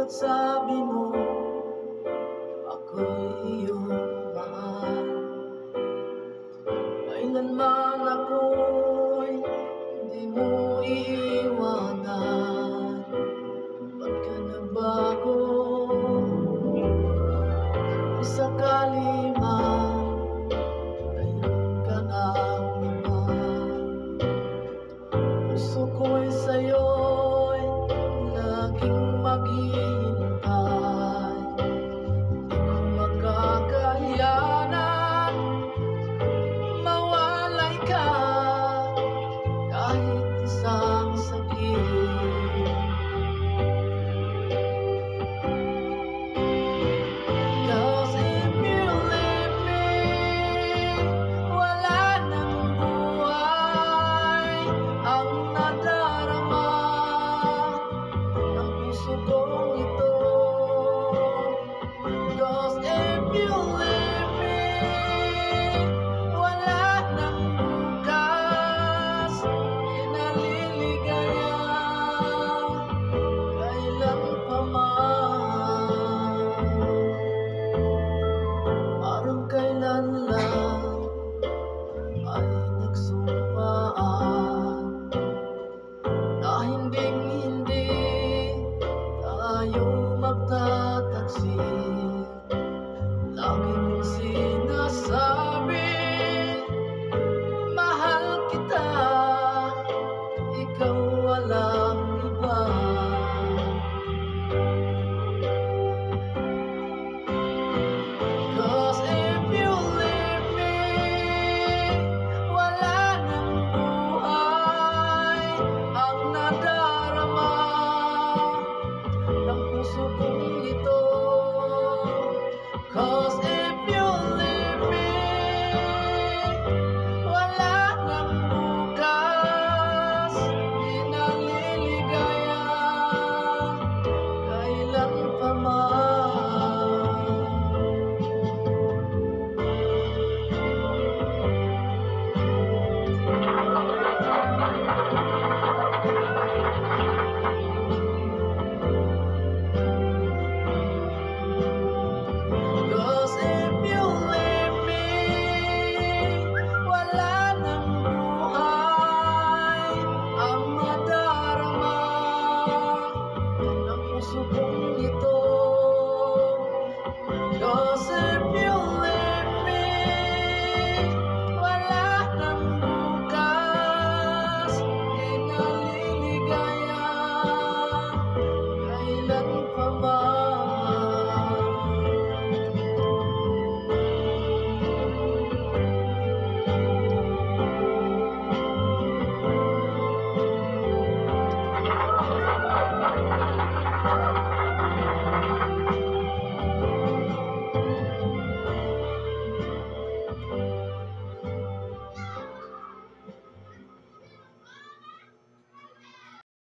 Basta't sabi mo ako'y iyong mahal. Kailanman ako'y hindi mo iiwanan. Ba't ka nagbago? Kung sakali man mayroon ka ng iba, puso ko'y sa'yo'y laging maghihintay. Di ko makakayanan mawalay ka kahit isang saglit. Cause if you leave me, wala nang buhay ang nadarama ng puso kong ito. Cause if you leave me, wala nang bukas inaliligaya kailan pa man. Parang kailan lang ay nagsumpaan na hinding-hindi tayo magtataksil. Lagi kong sinasabi, mahal kita, ikaw wala